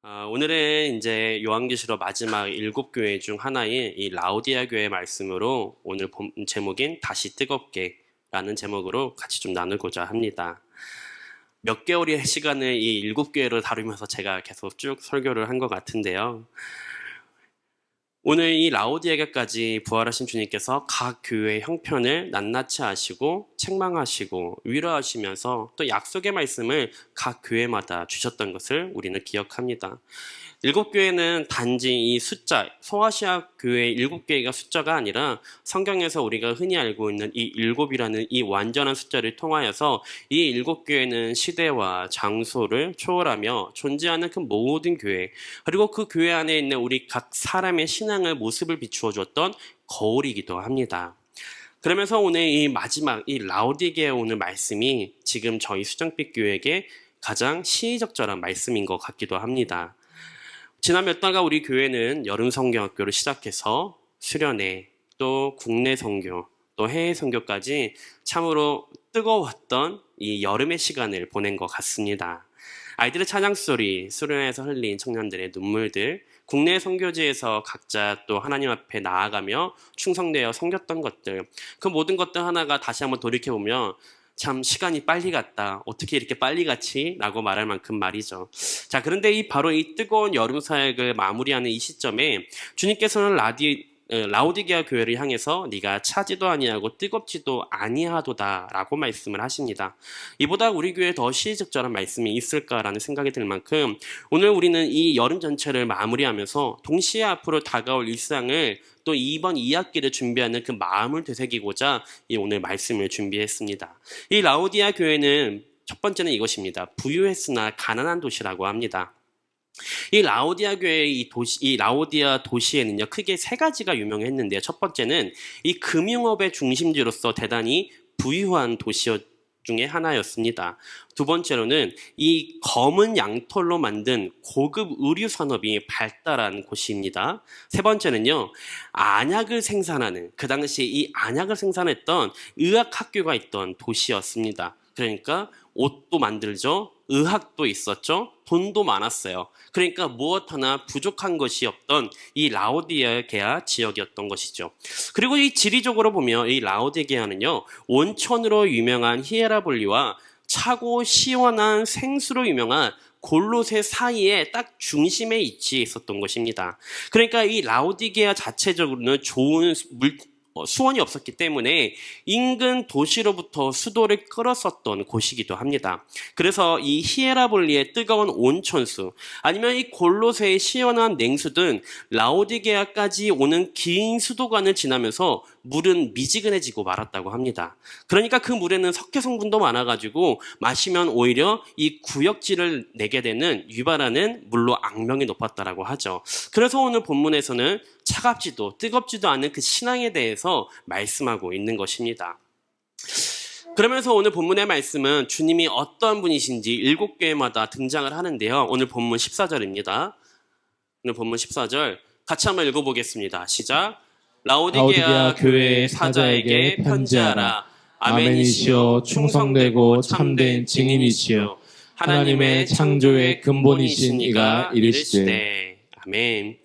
오늘은 이제 요한계시록 마지막 7교회 중 하나인 이 라오디아 교회 말씀으로 오늘 본 제목인 다시 뜨겁게 라는 제목으로 같이 좀 나누고자 합니다. 몇 개월의 시간을 이 7교회를 다루면서 제가 계속 쭉 설교를 한 것 같은데요. 오늘 이 라오디아까지 부활하신 주님께서 각 교회의 형편을 낱낱이 아시고 책망하시고 위로하시면서 또 약속의 말씀을 각 교회마다 주셨던 것을 우리는 기억합니다. 7교회는 단지 이 숫자, 소아시아 교회 7개가 숫자가 아니라 성경에서 우리가 흔히 알고 있는 이 7이라는 이 완전한 숫자를 통하여서 이 7교회는 시대와 장소를 초월하며 존재하는 그 모든 교회, 그리고 그 교회 안에 있는 우리 각 사람의 신앙을 모습을 비추어 줬던 거울이기도 합니다. 그러면서 오늘 이 마지막 이 라오디게의 오늘 말씀이 지금 저희 수정빛 교회에게 가장 시의적절한 말씀인 것 같기도 합니다. 지난 몇 달간 우리 교회는 여름 성경학교를 시작해서 수련회, 또 국내 선교, 또 해외 선교까지 참으로 뜨거웠던 이 여름의 시간을 보낸 것 같습니다. 아이들의 찬양 소리, 수련회에서 흘린 청년들의 눈물들, 국내 선교지에서 각자 또 하나님 앞에 나아가며 충성되어 섬겼던 것들, 그 모든 것들 하나가 다시 한번 돌이켜보면 참 시간이 빨리 갔다. 어떻게 이렇게 빨리 갔지? 라고 말할 만큼 말이죠. 자, 그런데 바로 이 뜨거운 여름 사역을 마무리하는 이 시점에 주님께서는 라오디게아 교회를 향해서 네가 차지도 아니하고 뜨겁지도 아니하도다 라고 말씀을 하십니다. 이보다 우리 교회에 더 시의적절한 말씀이 있을까라는 생각이 들 만큼 오늘 우리는 이 여름 전체를 마무리하면서 동시에 앞으로 다가올 일상을 또 이번 2학기를 준비하는 그 마음을 되새기고자 이 오늘 말씀을 준비했습니다. 이 라오디아 교회는 첫 번째는 이것입니다. 부유했으나 가난한 도시라고 합니다. 이 라오디아 교회의 이 라오디아 도시에는요, 크게 세 가지가 유명했는데요. 첫 번째는 이 금융업의 중심지로서 대단히 부유한 도시 중에 하나였습니다. 두 번째로는 이 검은 양털로 만든 고급 의류 산업이 발달한 곳입니다. 세 번째는요, 안약을 생산하는, 그 당시에 이 안약을 생산했던 의학학교가 있던 도시였습니다. 그러니까 옷도 만들죠, 의학도 있었죠, 돈도 많았어요. 그러니까 무엇 하나 부족한 것이 없던 이 라오디게아 지역이었던 것이죠. 그리고 이 지리적으로 보면 이 라오디게아는요, 온천으로 유명한 히에라볼리와 차고 시원한 생수로 유명한 골로새 사이에 딱 중심에 위치해 있었던 것입니다. 그러니까 이 라오디게아 자체적으로는 좋은 수원이 없었기 때문에 인근 도시로부터 수도를 끌었었던 곳이기도 합니다. 그래서 이 히에라볼리의 뜨거운 온천수, 아니면 이 골로새의 시원한 냉수 등 라오디게아까지 오는 긴 수도관을 지나면서 물은 미지근해지고 말았다고 합니다. 그러니까 그 물에는 석회 성분도 많아가지고 마시면 오히려 이 구역질을 내게 되는 유발하는 물로 악명이 높았다라고 하죠. 그래서 오늘 본문에서는 차갑지도 뜨겁지도 않은 그 신앙에 대해서 말씀하고 있는 것입니다. 그러면서 오늘 본문의 말씀은 주님이 어떤 분이신지 7교회마다 등장을 하는데요. 오늘 본문 14절입니다. 오늘 본문 14절 같이 한번 읽어보겠습니다. 시작. 라오디게아 교회의 사자에게 편지하라. 아멘이시여, 충성되고 참된 증인이시여, 하나님의 창조의 근본이신 이가 이르시되. 아멘.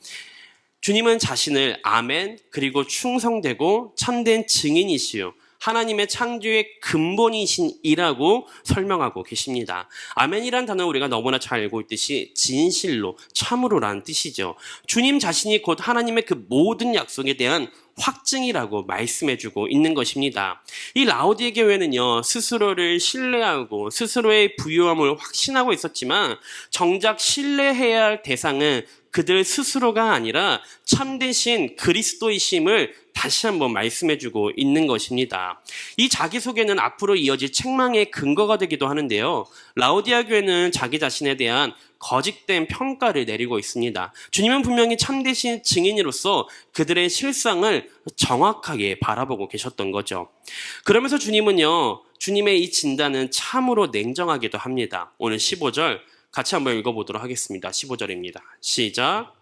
주님은 자신을 아멘, 그리고 충성되고 참된 증인이시요, 하나님의 창조의 근본이신 이라고 설명하고 계십니다. 아멘이란 단어 우리가 너무나 잘 알고 있듯이 진실로, 참으로라는 뜻이죠. 주님 자신이 곧 하나님의 그 모든 약속에 대한 확증이라고 말씀해주고 있는 것입니다. 이 라오디아 교회는요, 스스로를 신뢰하고 스스로의 부유함을 확신하고 있었지만 정작 신뢰해야 할 대상은 그들 스스로가 아니라 참되신 그리스도이심을 다시 한번 말씀해주고 있는 것입니다. 이 자기소개는 앞으로 이어질 책망의 근거가 되기도 하는데요. 라오디아 교회는 자기 자신에 대한 거짓된 평가를 내리고 있습니다. 주님은 분명히 참되신 증인으로서 그들의 실상을 정확하게 바라보고 계셨던 거죠. 그러면서 주님은요, 주님의 이 진단은 참으로 냉정하기도 합니다. 오늘 15절 같이 한번 읽어보도록 하겠습니다. 15절입니다. 시작.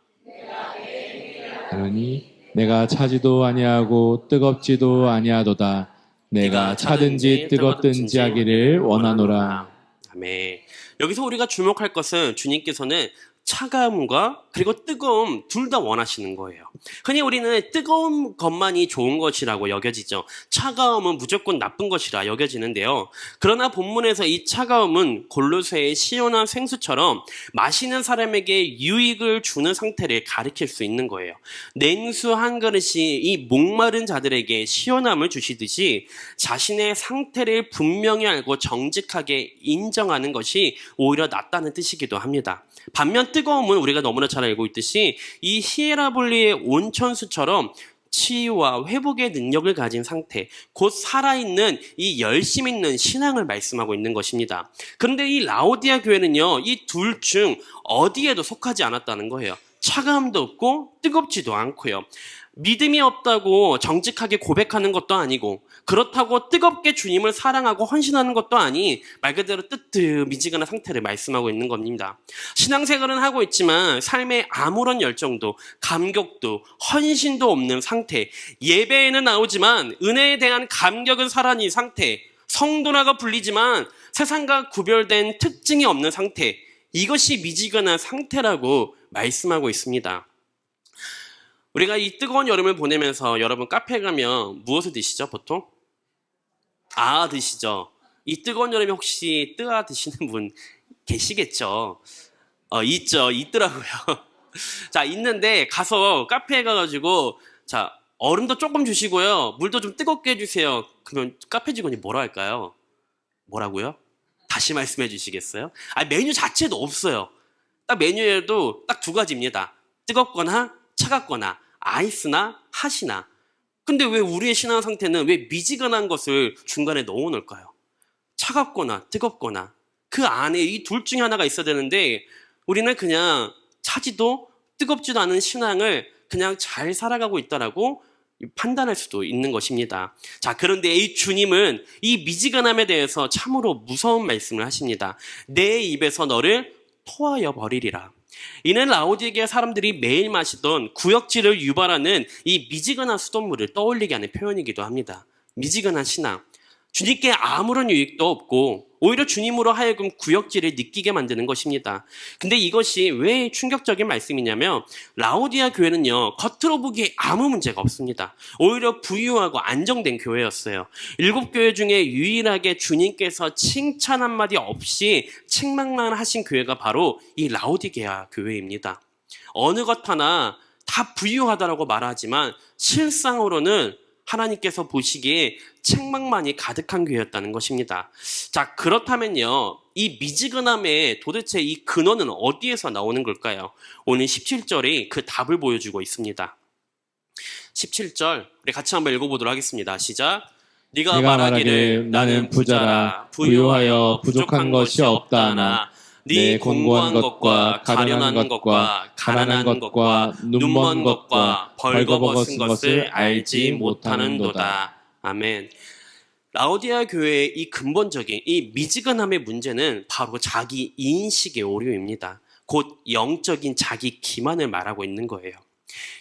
그러니 내가 차지도 아니하고 뜨겁지도 아니하도다. 내가 차든지 뜨겁든지 하기를 원하노라. 아멘. 여기서 우리가 주목할 것은 주님께서는 차가움과 그리고 뜨거움 둘 다 원하시는 거예요. 흔히 우리는 뜨거운 것만이 좋은 것이라고 여겨지죠. 차가움은 무조건 나쁜 것이라 여겨지는데요. 그러나 본문에서 이 차가움은 골로새의 시원한 생수처럼 마시는 사람에게 유익을 주는 상태를 가리킬 수 있는 거예요. 냉수 한 그릇이 이 목마른 자들에게 시원함을 주시듯이 자신의 상태를 분명히 알고 정직하게 인정하는 것이 오히려 낫다는 뜻이기도 합니다. 반면 뜨거움은 우리가 너무나 잘 알고 있듯이 이 히에라볼리의 온천수처럼 치유와 회복의 능력을 가진 상태, 곧 살아있는 이 열심 있는 신앙을 말씀하고 있는 것입니다. 그런데 이 라오디아 교회는요, 이 둘 중 어디에도 속하지 않았다는 거예요. 차가움도 없고 뜨겁지도 않고요. 믿음이 없다고 정직하게 고백하는 것도 아니고, 그렇다고 뜨겁게 주님을 사랑하고 헌신하는 것도 아니, 말 그대로 뜨뜻미지근한 상태를 말씀하고 있는 겁니다. 신앙생활은 하고 있지만 삶에 아무런 열정도 감격도 헌신도 없는 상태, 예배에는 나오지만 은혜에 대한 감격은 사라진 상태, 성도라고 불리지만 세상과 구별된 특징이 없는 상태, 이것이 미지근한 상태라고 말씀하고 있습니다. 우리가 이 뜨거운 여름을 보내면서 여러분 카페 가면 무엇을 드시죠, 보통? 드시죠. 이 뜨거운 여름에 혹시 뜨아 드시는 분 계시겠죠? 있더라고요. 자, 있는데 가서 카페에 가가지고 자, 얼음도 조금 주시고요. 물도 좀 뜨겁게 해주세요. 그러면 카페 직원이 뭐라 할까요? 뭐라고요? 다시 말씀해 주시겠어요? 메뉴 자체도 없어요. 딱 메뉴에도 딱 두 가지입니다. 뜨겁거나 차갑거나 아이스나 핫이나. 근데 왜 우리의 신앙 상태는 왜 미지근한 것을 중간에 넣어 놓을까요? 차갑거나 뜨겁거나 그 안에 이 둘 중에 하나가 있어야 되는데 우리는 그냥 차지도 뜨겁지도 않은 신앙을 그냥 잘 살아가고 있다라고 판단할 수도 있는 것입니다. 자, 그런데 이 주님은 이 미지근함에 대해서 참으로 무서운 말씀을 하십니다. 내 입에서 너를 토하여 버리리라. 이는 라오디게아 사람들이 매일 마시던 구역질을 유발하는 이 미지근한 수돗물을 떠올리게 하는 표현이기도 합니다. 미지근한 신앙. 주님께 아무런 유익도 없고 오히려 주님으로 하여금 구역질을 느끼게 만드는 것입니다. 근데 이것이 왜 충격적인 말씀이냐면 라오디아 교회는요, 겉으로 보기에 아무 문제가 없습니다. 오히려 부유하고 안정된 교회였어요. 7교회 중에 유일하게 주님께서 칭찬 한마디 없이 책망만 하신 교회가 바로 이 라오디게아 교회입니다. 어느 것 하나 다 부유하다라고 말하지만 실상으로는 하나님께서 보시기에 책망만이 가득한 교회였다는 것입니다. 자, 그렇다면요, 이 미지근함의 도대체 이 근원은 어디에서 나오는 걸까요? 오늘 17절이 그 답을 보여주고 있습니다. 17절 우리 같이 한번 읽어보도록 하겠습니다. 시작. 네가 말하기를 나는 부자라 부유하여 부족한 것이 없다 하나 네 공고한 것과 가련한 것과 가난한 것과 눈먼 것과 벌거벗은 것을 알지 못하는도다. 아멘. 라오디아 교회의 이 근본적인 이 미지근함의 문제는 바로 자기 인식의 오류입니다. 곧 영적인 자기 기만을 말하고 있는 거예요.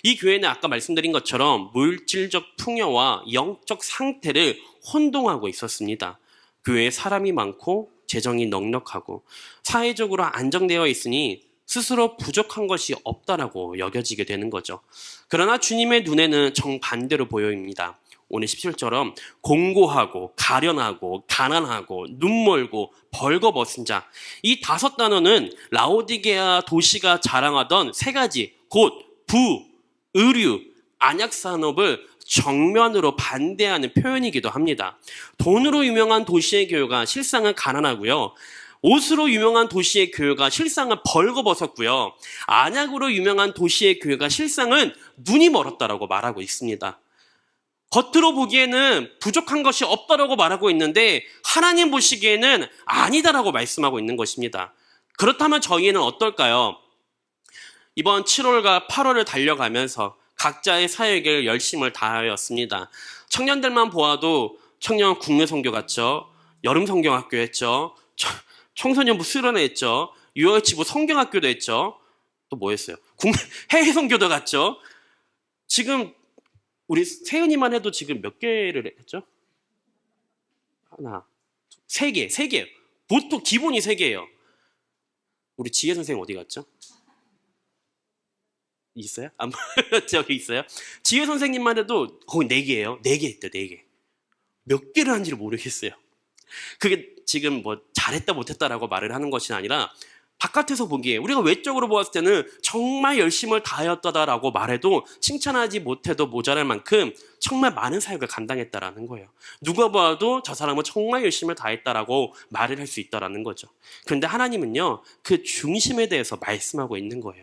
이 교회는 아까 말씀드린 것처럼 물질적 풍요와 영적 상태를 혼동하고 있었습니다. 교회에 사람이 많고 재정이 넉넉하고 사회적으로 안정되어 있으니 스스로 부족한 것이 없다라고 여겨지게 되는 거죠. 그러나 주님의 눈에는 정반대로 보여집니다. 오늘 17절처럼 공고하고 가련하고 가난하고 눈멀고 벌거벗은 자, 이 5단어는 라오디게아 도시가 자랑하던 3가지 곧 부, 의류, 안약산업을 정면으로 반대하는 표현이기도 합니다. 돈으로 유명한 도시의 교회가 실상은 가난하고요. 옷으로 유명한 도시의 교회가 실상은 벌거벗었고요. 안약으로 유명한 도시의 교회가 실상은 눈이 멀었다라고 말하고 있습니다. 겉으로 보기에는 부족한 것이 없다라고 말하고 있는데 하나님 보시기에는 아니다라고 말씀하고 있는 것입니다. 그렇다면 저희는 어떨까요? 이번 7월과 8월을 달려가면서 각자의 사역에 열심을 다하였습니다. 청년들만 보아도 청년 국내 선교 갔죠. 여름 성경학교 했죠. 청소년부 수련회 했죠. 유월치부 성경학교도 했죠. 또 뭐 했어요? 해외 선교도 갔죠. 지금 우리 세은이만 해도 지금 몇 개를 했죠? 하나, 3개. 보통 기본이 3개예요. 우리 지혜 선생님 어디 갔죠? 있어요? 안 저기 있어요? 지혜 선생님만 해도 거기 4개예요. 4개 있대, 4개. 몇 개를 한지를 모르겠어요. 그게 지금 뭐 잘했다 못했다라고 말을 하는 것이 아니라 바깥에서 보기에 우리가 외적으로 보았을 때는 정말 열심을 다하였다라고 말해도 칭찬하지 못해도 모자랄 만큼 정말 많은 사역을 감당했다라는 거예요. 누가 봐도 저 사람은 정말 열심을 다했다라고 말을 할 수 있다라는 거죠. 그런데 하나님은요, 그 중심에 대해서 말씀하고 있는 거예요.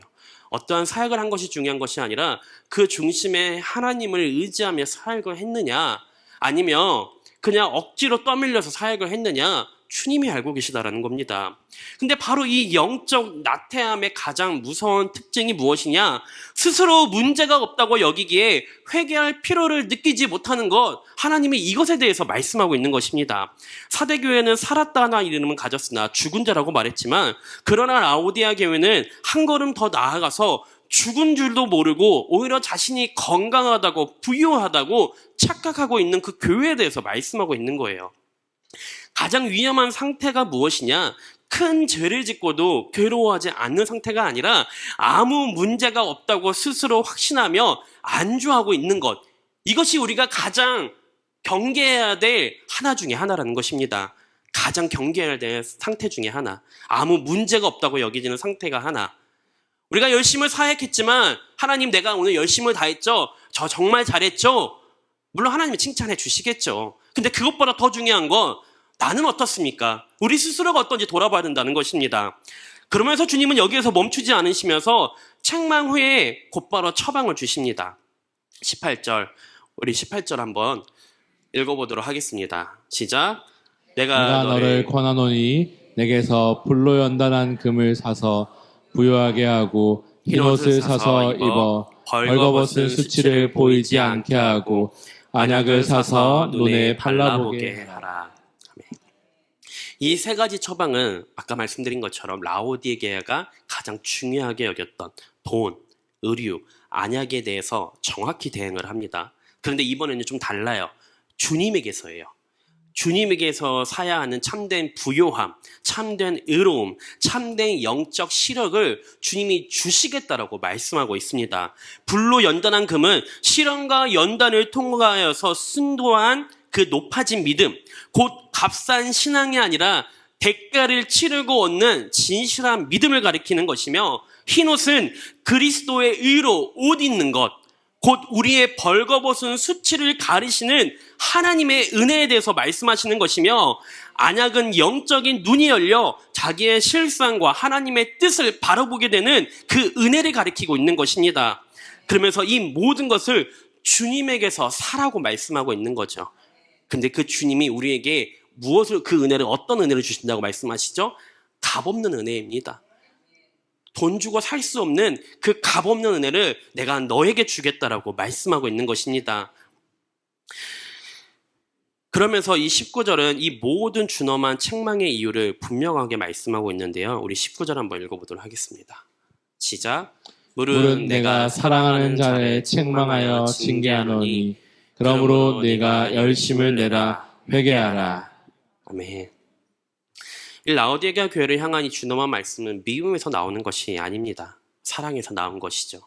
어떠한 사역을 한 것이 중요한 것이 아니라 그 중심에 하나님을 의지하며 사역을 했느냐, 아니면 그냥 억지로 떠밀려서 사역을 했느냐, 주님이 알고 계시다라는 겁니다. 근데 바로 이 영적 나태함의 가장 무서운 특징이 무엇이냐? 스스로 문제가 없다고 여기기에 회개할 필요를 느끼지 못하는 것, 하나님이 이것에 대해서 말씀하고 있는 것입니다. 사대교회는 살았다 하는 이름은 가졌으나 죽은 자라고 말했지만, 그러나 라오디아 교회는 한 걸음 더 나아가서 죽은 줄도 모르고 오히려 자신이 건강하다고 부유하다고 착각하고 있는 그 교회에 대해서 말씀하고 있는 거예요. 가장 위험한 상태가 무엇이냐? 큰 죄를 짓고도 괴로워하지 않는 상태가 아니라 아무 문제가 없다고 스스로 확신하며 안주하고 있는 것. 이것이 우리가 가장 경계해야 될 하나 중에 하나라는 것입니다. 가장 경계해야 될 상태 중에 하나. 아무 문제가 없다고 여기지는 상태가 하나. 우리가 열심을 사역했지만 하나님 내가 오늘 열심을 다했죠? 저 정말 잘했죠? 물론 하나님이 칭찬해 주시겠죠. 근데 그것보다 더 중요한 건 나는 어떻습니까? 우리 스스로가 어떤지 돌아봐야 된다는 것입니다. 그러면서 주님은 여기에서 멈추지 않으시면서 책망 후에 곧바로 처방을 주십니다. 18절, 우리 18절 한번 읽어보도록 하겠습니다. 시작. 내가 너를 권하노니 내게서 불로 연단한 금을 사서 부유하게 하고 흰옷을 사서 입어 벌거벗은 수치를 보이지 않게 하고 안약을 사서 눈에 발라보게 하라. 이 3가지 처방은 아까 말씀드린 것처럼 라오디게아가 가장 중요하게 여겼던 돈, 의류, 안약에 대해서 정확히 대응을 합니다. 그런데 이번에는 좀 달라요. 주님에게서예요. 주님에게서 사야 하는 참된 부요함, 참된 의로움, 참된 영적 시력을 주님이 주시겠다라고 말씀하고 있습니다. 불로 연단한 금은 시련과 연단을 통하여서 순도한 그 높아진 믿음, 곧 값싼 신앙이 아니라 대가를 치르고 얻는 진실한 믿음을 가리키는 것이며, 흰옷은 그리스도의 의로 옷 입는 것, 곧 우리의 벌거벗은 수치를 가리시는 하나님의 은혜에 대해서 말씀하시는 것이며, 안약은 영적인 눈이 열려 자기의 실상과 하나님의 뜻을 바라보게 되는 그 은혜를 가리키고 있는 것입니다. 그러면서 이 모든 것을 주님에게서 사라고 말씀하고 있는 거죠. 근데 그 주님이 우리에게 무엇을, 그 은혜를, 어떤 은혜를 주신다고 말씀하시죠? 값없는 은혜입니다. 돈 주고 살 수 없는 그 값없는 은혜를 내가 너에게 주겠다라고 말씀하고 있는 것입니다. 그러면서 이 19절은 이 모든 준엄한 책망의 이유를 분명하게 말씀하고 있는데요. 우리 19절 한번 읽어보도록 하겠습니다. 시작. 물은 내가 사랑하는 자를 책망하여 징계하노니 그러므로 네가 열심을 내라 회개하라. 아멘. 이 라오디게아 교회를 향한 이 준엄한 말씀은 미움에서 나오는 것이 아닙니다. 사랑에서 나온 것이죠.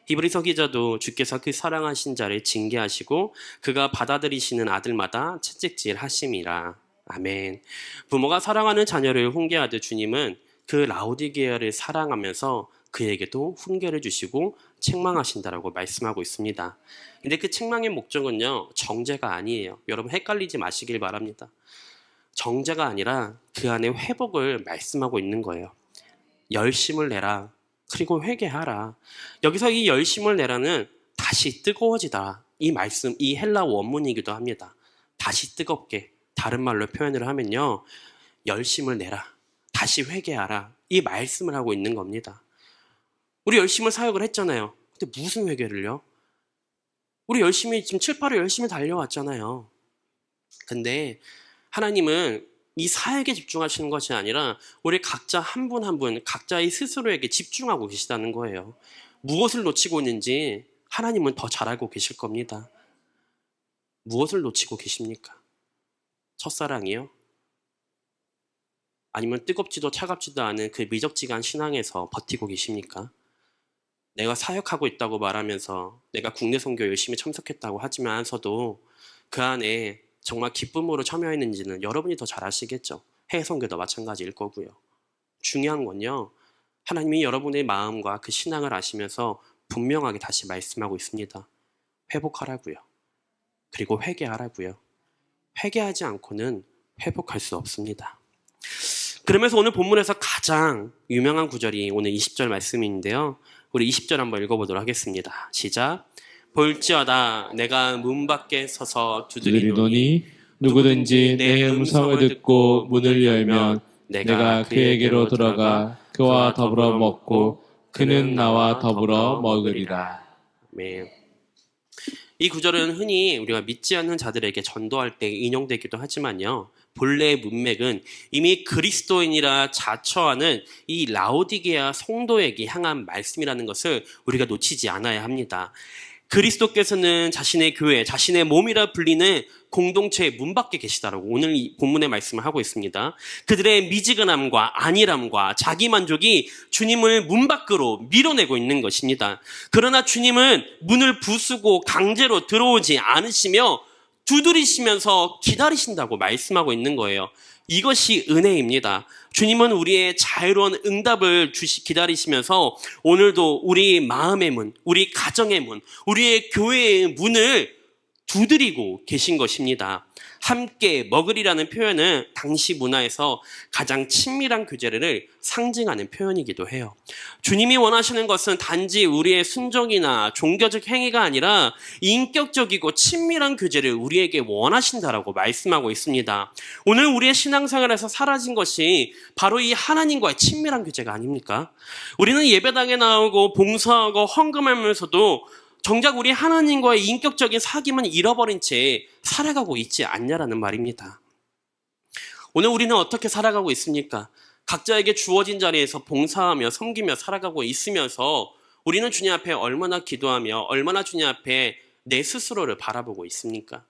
히브리서 기자도 주께서 그 사랑하신 자를 징계하시고 그가 받아들이시는 아들마다 채찍질 하심이라. 아멘. 부모가 사랑하는 자녀를 훈계하듯 주님은 그 라오디게아를 사랑하면서 그에게도 훈계를 주시고 책망하신다라고 말씀하고 있습니다. 근데 그 책망의 목적은요, 정죄가 아니에요. 여러분 헷갈리지 마시길 바랍니다. 정죄가 아니라 그 안에 회복을 말씀하고 있는 거예요. 열심을 내라. 그리고 회개하라. 여기서 이 열심을 내라는 다시 뜨거워지다. 이 말씀, 이 헬라 원문이기도 합니다. 다시 뜨겁게. 다른 말로 표현을 하면요, 열심을 내라. 다시 회개하라. 이 말씀을 하고 있는 겁니다. 우리 열심을 사역을 했잖아요. 근데 무슨 회개를요? 우리 열심히 지금 7, 8월 열심히 달려왔잖아요. 근데 하나님은 이 사역에 집중하시는 것이 아니라 우리 각자 한 분 한 분 각자의 스스로에게 집중하고 계시다는 거예요. 무엇을 놓치고 있는지 하나님은 더 잘 알고 계실 겁니다. 무엇을 놓치고 계십니까? 첫사랑이요? 아니면 뜨겁지도 차갑지도 않은 그 미적지간 신앙에서 버티고 계십니까? 내가 사역하고 있다고 말하면서 내가 국내 선교 열심히 참석했다고 하지만서도 그 안에 정말 기쁨으로 참여했는지는 여러분이 더 잘 아시겠죠. 해외 선교도 마찬가지일 거고요. 중요한 건요, 하나님이 여러분의 마음과 그 신앙을 아시면서 분명하게 다시 말씀하고 있습니다. 회복하라고요. 그리고 회개하라고요. 회개하지 않고는 회복할 수 없습니다. 그러면서 오늘 본문에서 가장 유명한 구절이 오늘 20절 말씀인데요. 우리 20절 한번 읽어보도록 하겠습니다. 시작. 볼지어다 내가 문 밖에 서서 두드리노니 두드리노니 누구든지 내 음성을 듣고 문을 열면 내가 그에게로 들어가 그와 더불어 먹고 그는 나와 더불어 먹으리라. 아멘. 이 구절은 흔히 우리가 믿지 않는 자들에게 전도할 때 인용되기도 하지만요, 본래의 문맥은 이미 그리스도인이라 자처하는 이 라오디게아 성도에게 향한 말씀이라는 것을 우리가 놓치지 않아야 합니다. 그리스도께서는 자신의 교회, 자신의 몸이라 불리는 공동체의 문 밖에 계시다라고 오늘 이 본문의 말씀을 하고 있습니다. 그들의 미지근함과 안일함과 자기만족이 주님을 문 밖으로 밀어내고 있는 것입니다. 그러나 주님은 문을 부수고 강제로 들어오지 않으시며 두드리시면서 기다리신다고 말씀하고 있는 거예요. 이것이 은혜입니다. 주님은 우리의 자유로운 응답을 기다리시면서 오늘도 우리 마음의 문, 우리 가정의 문, 우리의 교회의 문을 두드리고 계신 것입니다. 함께 먹으리라는 표현은 당시 문화에서 가장 친밀한 교제를 상징하는 표현이기도 해요. 주님이 원하시는 것은 단지 우리의 순종이나 종교적 행위가 아니라 인격적이고 친밀한 교제를 우리에게 원하신다라고 말씀하고 있습니다. 오늘 우리의 신앙생활에서 사라진 것이 바로 이 하나님과의 친밀한 교제가 아닙니까? 우리는 예배당에 나오고 봉사하고 헌금하면서도 정작 우리 하나님과의 인격적인 사귐은 잃어버린 채 살아가고 있지 않냐라는 말입니다. 오늘 우리는 어떻게 살아가고 있습니까? 각자에게 주어진 자리에서 봉사하며 섬기며 살아가고 있으면서 우리는 주님 앞에 얼마나 기도하며 얼마나 주님 앞에 내 스스로를 바라보고 있습니까?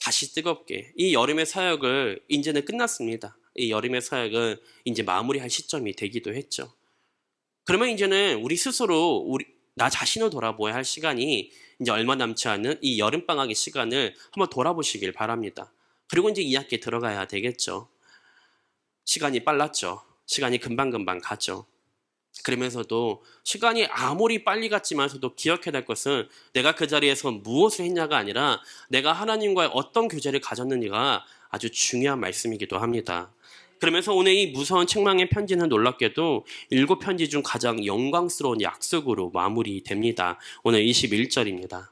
다시 뜨겁게 이 여름의 사역을 이제는 끝났습니다. 이 여름의 사역은 이제 마무리할 시점이 되기도 했죠. 그러면 이제는 우리 스스로 나 자신을 돌아보아야 할 시간이 이제 얼마 남지 않은 이 여름방학의 시간을 한번 돌아보시길 바랍니다. 그리고 이제 2학기에 들어가야 되겠죠. 시간이 빨랐죠. 시간이 금방금방 가죠. 그러면서도 시간이 아무리 빨리 갔지만서도 기억해야 될 것은 내가 그 자리에서 무엇을 했냐가 아니라 내가 하나님과의 어떤 교제를 가졌느냐가 아주 중요한 말씀이기도 합니다. 그러면서 오늘 이 무서운 책망의 편지는 놀랍게도 7편지 중 가장 영광스러운 약속으로 마무리됩니다. 오늘 21절입니다.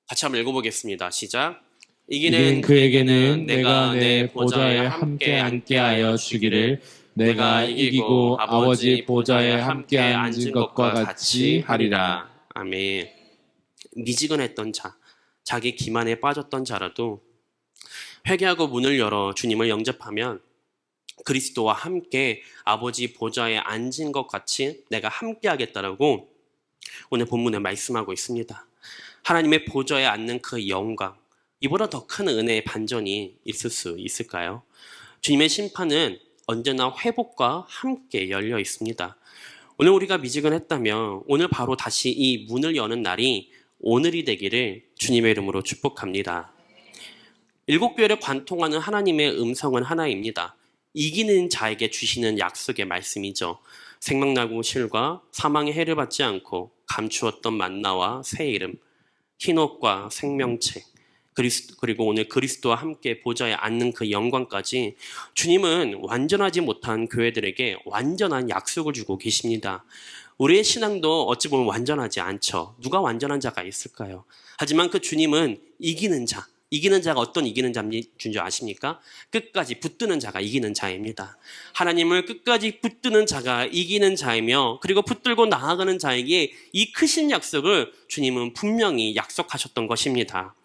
같이 한번 읽어보겠습니다. 시작. 이기는 그에게는 내가 내 보좌에 함께 앉게 하여 주기를 내가 이기고 아버지 보좌에 함께 앉은 것과 같이 하리라. 아멘. 미지근했던 자, 자기 기만에 빠졌던 자라도 회개하고 문을 열어 주님을 영접하면 그리스도와 함께 아버지 보좌에 앉은 것 같이 내가 함께 하겠다라고 오늘 본문에 말씀하고 있습니다. 하나님의 보좌에 앉는 그 영광, 이보다 더 큰 은혜의 반전이 있을 수 있을까요? 주님의 심판은 언제나 회복과 함께 열려 있습니다. 오늘 우리가 미지근했다면 오늘 바로 다시 이 문을 여는 날이 오늘이 되기를 주님의 이름으로 축복합니다. 7교회를 관통하는 하나님의 음성은 하나입니다. 이기는 자에게 주시는 약속의 말씀이죠. 생명나무 실과 사망의 해를 받지 않고 감추었던 만나와 새 이름, 흰옷과 생명책, 그리고 오늘 그리스도와 함께 보좌에 앉는 그 영광까지 주님은 완전하지 못한 교회들에게 완전한 약속을 주고 계십니다. 우리의 신앙도 어찌 보면 완전하지 않죠. 누가 완전한 자가 있을까요? 하지만 그 주님은 이기는 자가 어떤 이기는 자인 줄 아십니까? 끝까지 붙드는 자가 이기는 자입니다. 하나님을 끝까지 붙드는 자가 이기는 자이며 그리고 붙들고 나아가는 자에게 이 크신 약속을 주님은 분명히 약속하셨던 것입니다.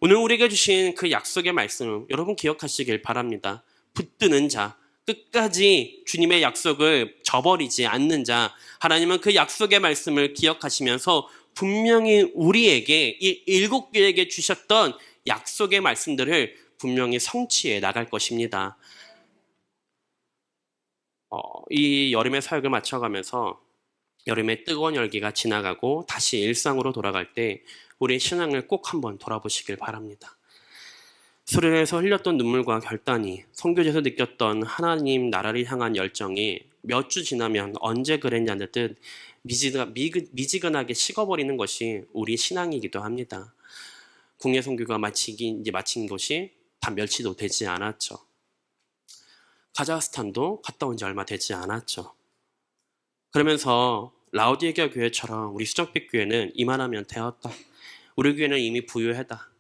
오늘 우리에게 주신 그 약속의 말씀을 여러분 기억하시길 바랍니다. 붙드는 자, 끝까지 주님의 약속을 저버리지 않는 자, 하나님은 그 약속의 말씀을 기억하시면서 분명히 우리에게 이 7교회에게 주셨던 약속의 말씀들을 분명히 성취해 나갈 것입니다. 이 여름의 사역을 마쳐가면서 여름의 뜨거운 열기가 지나가고 다시 일상으로 돌아갈 때 우리의 신앙을 꼭 한번 돌아보시길 바랍니다. 수련회에서 흘렸던 눈물과 결단이, 선교제에서 느꼈던 하나님 나라를 향한 열정이 몇 주 지나면 언제 그랬냐는 듯 미지근하게 식어버리는 것이 우리 신앙이기도 합니다. 국내 선교가 마친 것이 단 며칠도 되지 않았죠. 카자흐스탄도 갔다 온 지 얼마 되지 않았죠. 그러면서 라오디게아 교회처럼 우리 수정빛 교회는 이만하면 되었다. 우리 교회는 이미 부유하다.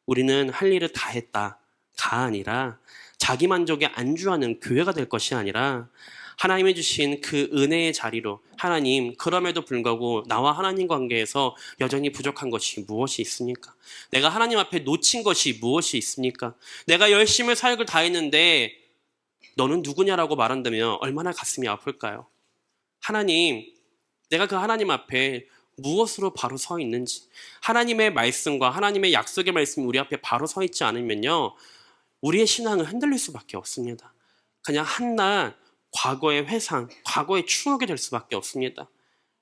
우리는 할 일을 다 했다. 가 아니라 자기 만족에 안주하는 교회가 될 것이 아니라 하나님이 주신 그 은혜의 자리로 하나님, 그럼에도 불구하고 나와 하나님 관계에서 여전히 부족한 것이 무엇이 있습니까? 내가 하나님 앞에 놓친 것이 무엇이 있습니까? 내가 열심히 사역을 다 했는데 너는 누구냐라고 말한다면 얼마나 가슴이 아플까요? 하나님, 내가 그 하나님 앞에 무엇으로 바로 서 있는지, 하나님의 말씀과 하나님의 약속의 말씀이 우리 앞에 바로 서 있지 않으면요, 우리의 신앙은 흔들릴 수밖에 없습니다. 그냥 한낱 과거의 회상, 과거의 추억이 될 수밖에 없습니다.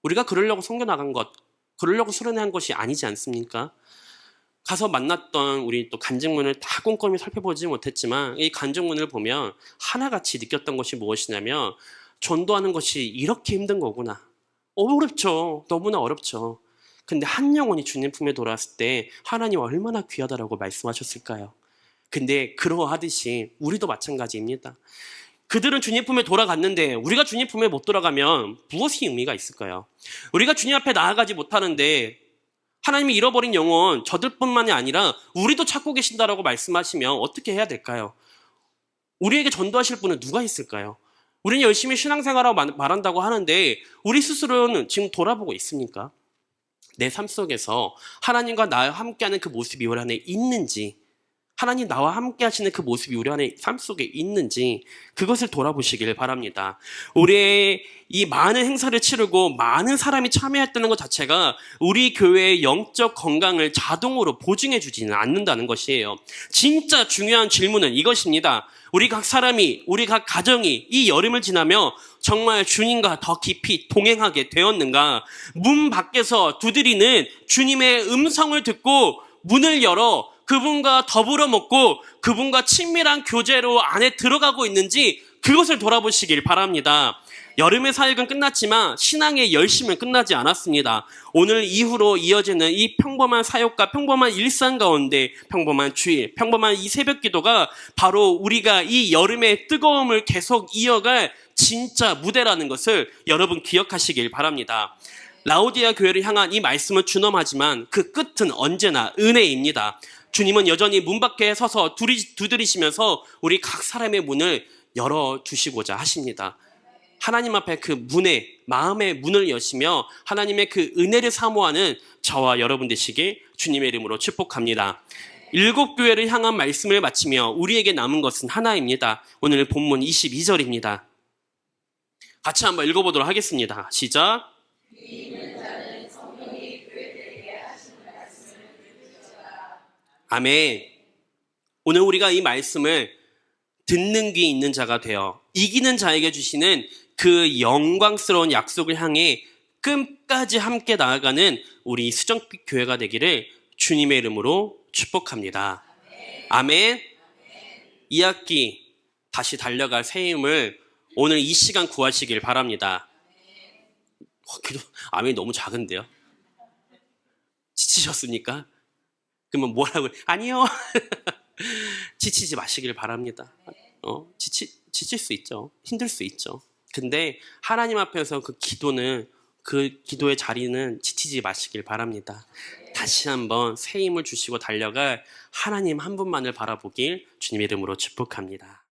우리가 그러려고 선교 나간 것, 그러려고 수련한 것이 아니지 않습니까? 가서 만났던 우리 또 간증문을 다 꼼꼼히 살펴보지 못했지만 이 간증문을 보면 하나같이 느꼈던 것이 무엇이냐면, 전도하는 것이 이렇게 힘든 거구나. 어렵죠. 너무나 어렵죠. 근데 한 영혼이 주님 품에 돌아왔을 때 하나님 얼마나 귀하다라고 말씀하셨을까요? 근데 그러하듯이 우리도 마찬가지입니다. 그들은 주님 품에 돌아갔는데 우리가 주님 품에 못 돌아가면 무엇이 의미가 있을까요? 우리가 주님 앞에 나아가지 못하는데 하나님이 잃어버린 영혼, 저들뿐만이 아니라 우리도 찾고 계신다라고 말씀하시면 어떻게 해야 될까요? 우리에게 전도하실 분은 누가 있을까요? 우리는 열심히 신앙생활하고 말한다고 하는데 우리 스스로는 지금 돌아보고 있습니까? 내 삶 속에서 하나님과 나와 함께하는 그 모습이 우리 안에 있는지, 하나님 나와 함께 하시는 그 모습이 우리 안에 삶 속에 있는지 그것을 돌아보시길 바랍니다. 우리의 이 많은 행사를 치르고 많은 사람이 참여했다는 것 자체가 우리 교회의 영적 건강을 자동으로 보증해 주지는 않는다는 것이에요. 진짜 중요한 질문은 이것입니다. 우리 각 사람이, 우리 각 가정이 이 여름을 지나며 정말 주님과 더 깊이 동행하게 되었는가? 문 밖에서 두드리는 주님의 음성을 듣고 문을 열어 그분과 더불어 먹고 그분과 친밀한 교제로 안에 들어가고 있는지 그것을 돌아보시길 바랍니다. 여름의 사역은 끝났지만 신앙의 열심은 끝나지 않았습니다. 오늘 이후로 이어지는 이 평범한 사역과 평범한 일상 가운데 평범한 주일, 평범한 이 새벽 기도가 바로 우리가 이 여름의 뜨거움을 계속 이어갈 진짜 무대라는 것을 여러분 기억하시길 바랍니다. 라오디게아 교회를 향한 이 말씀은 준엄하지만 그 끝은 언제나 은혜입니다. 주님은 여전히 문 밖에 서서 두드리시면서 우리 각 사람의 문을 열어주시고자 하십니다. 하나님 앞에 그 문에, 마음의 문을 여시며 하나님의 그 은혜를 사모하는 저와 여러분 되시길 주님의 이름으로 축복합니다. 7교회를 향한 말씀을 마치며 우리에게 남은 것은 하나입니다. 오늘 본문 22절입니다. 같이 한번 읽어보도록 하겠습니다. 시작. 아멘. 오늘 우리가 이 말씀을 듣는 귀 있는 자가 되어 이기는 자에게 주시는 그 영광스러운 약속을 향해 끝까지 함께 나아가는 우리 수정빛 교회가 되기를 주님의 이름으로 축복합니다. 아멘. 이 학기 다시 달려갈 새 힘을 오늘 이 시간 구하시길 바랍니다. 아멘이 너무 작은데요? 지치셨습니까? 그러면 뭐라고? 아니요. 지치지 마시길 바랍니다. 지칠 수 있죠. 힘들 수 있죠. 근데 하나님 앞에서 그 기도의 자리는 지치지 마시길 바랍니다. 다시 한번 새 힘을 주시고 달려갈 하나님 한 분만을 바라보길 주님의 이름으로 축복합니다.